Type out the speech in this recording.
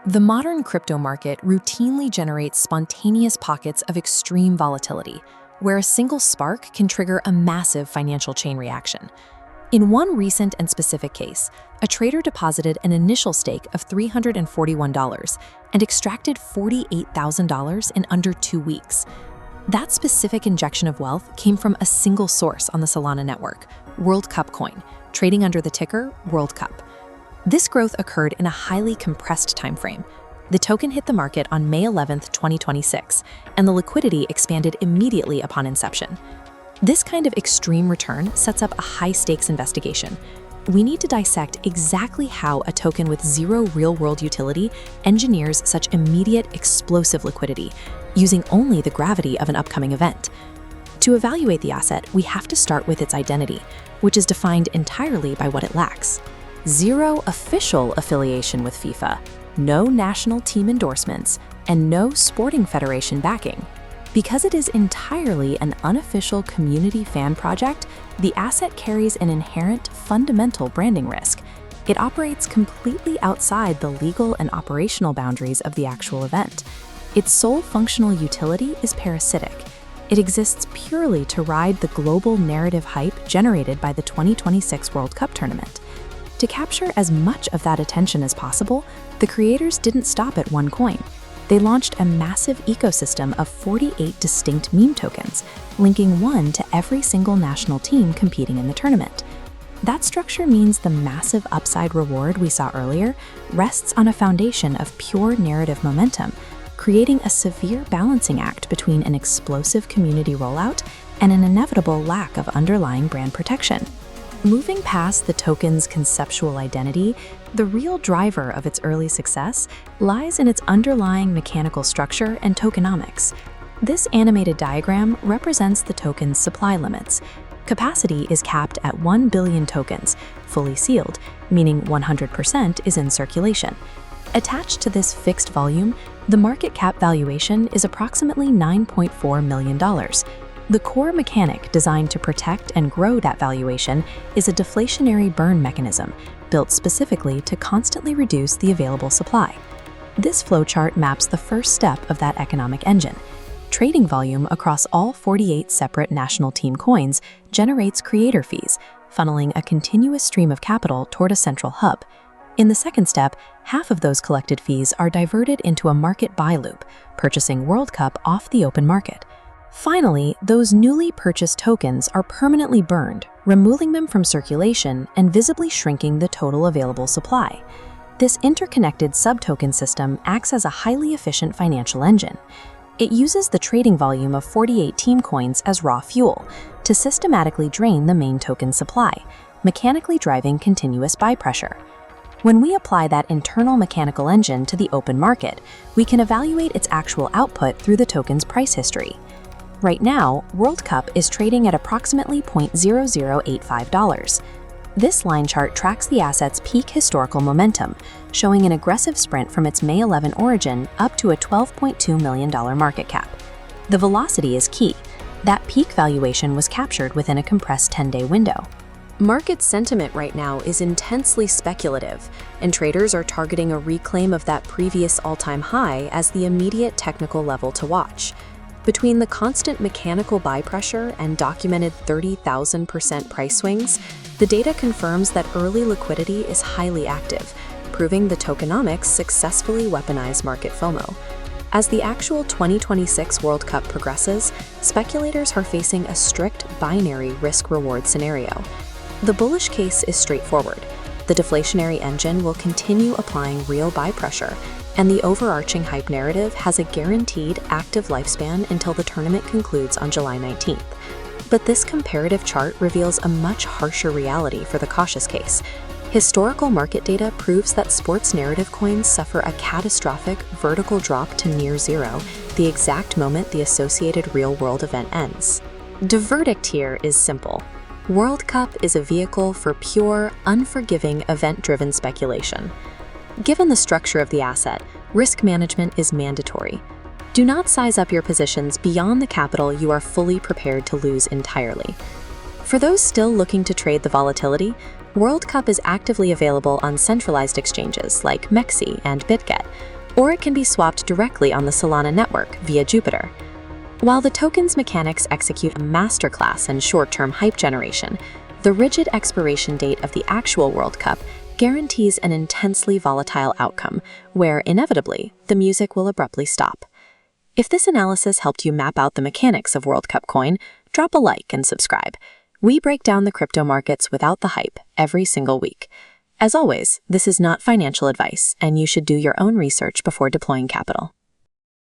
The modern crypto market routinely generates spontaneous pockets of extreme volatility, where a single spark can trigger a massive financial chain reaction. In one recent and specific case, a trader deposited an initial stake of $341 and extracted $48,000 in under 2 weeks. That specific injection of wealth came from a single source on the Solana network, WORLDCUP coin, trading under the ticker WORLDCUP. This growth occurred in a highly compressed timeframe. The token hit the market on May 11, 2026, and the liquidity expanded immediately upon inception. This kind of extreme return sets up a high-stakes investigation. We need to dissect exactly how a token with zero real-world utility engineers such immediate, explosive liquidity, using only the gravity of an upcoming event. To evaluate the asset, we have to start with its identity, which is defined entirely by what it lacks. Zero official affiliation with FIFA, no national team endorsements, and no sporting federation backing. Because it is entirely an unofficial community fan project, the asset carries an inherent fundamental branding risk. It operates completely outside the legal and operational boundaries of the actual event. Its sole functional utility is parasitic. It exists purely to ride the global narrative hype generated by the 2026 World Cup tournament. To capture as much of that attention as possible, the creators didn't stop at one coin. They launched a massive ecosystem of 48 distinct meme tokens, linking one to every single national team competing in the tournament. That structure means the massive upside reward we saw earlier rests on a foundation of pure narrative momentum, creating a severe balancing act between an explosive community rollout and an inevitable lack of underlying brand protection. Moving past the token's conceptual identity, the real driver of its early success lies in its underlying mechanical structure and tokenomics. This animated diagram represents the token's supply limits. Capacity is capped at 1 billion tokens, fully sealed, meaning 100% is in circulation. Attached to this fixed volume, the market cap valuation is approximately $9.4 million. The core mechanic designed to protect and grow that valuation is a deflationary burn mechanism built specifically to constantly reduce the available supply. This flowchart maps the first step of that economic engine. Trading volume across all 48 separate national team coins generates creator fees, funneling a continuous stream of capital toward a central hub. In the second step, half of those collected fees are diverted into a market buy loop, purchasing WORLDCUP off the open market. Finally, those newly purchased tokens are permanently burned, removing them from circulation and visibly shrinking the total available supply. This interconnected sub-token system acts as a highly efficient financial engine. It uses the trading volume of 48 team coins as raw fuel to systematically drain the main token supply, mechanically driving continuous buy pressure. When we apply that internal mechanical engine to the open market, we can evaluate its actual output through the token's price history. Right now, WORLDCUP is trading at approximately $0.0085. This line chart tracks the asset's peak historical momentum, showing an aggressive sprint from its May 11 origin up to a $12.2 million market cap. The velocity is key. That peak valuation was captured within a compressed 10-day window. Market sentiment right now is intensely speculative, and traders are targeting a reclaim of that previous all-time high as the immediate technical level to watch. Between the constant mechanical buy pressure and documented 30,000% price swings, the data confirms that early liquidity is highly active, proving the tokenomics successfully weaponize market FOMO. As the actual 2026 World Cup progresses, speculators are facing a strict binary risk-reward scenario. The bullish case is straightforward. The deflationary engine will continue applying real buy pressure, and the overarching hype narrative has a guaranteed active lifespan until the tournament concludes on July 19th. But this comparative chart reveals a much harsher reality for the cautious case. Historical market data proves that sports narrative coins suffer a catastrophic vertical drop to near zero the exact moment the associated real-world event ends. The verdict here is simple. WORLDCUP is a vehicle for pure, unforgiving, event-driven speculation. Given the structure of the asset, risk management is mandatory. Do not size up your positions beyond the capital you are fully prepared to lose entirely. For those still looking to trade the volatility, World Cup is actively available on centralized exchanges like Mexi and BitGet, or it can be swapped directly on the Solana network via Jupiter. While the token's mechanics execute a masterclass in short-term hype generation, the rigid expiration date of the actual World Cup guarantees an intensely volatile outcome, where, inevitably, the music will abruptly stop. If this analysis helped you map out the mechanics of World Cup coin, drop a like and subscribe. We break down the crypto markets without the hype every single week. As always, this is not financial advice, and you should do your own research before deploying capital.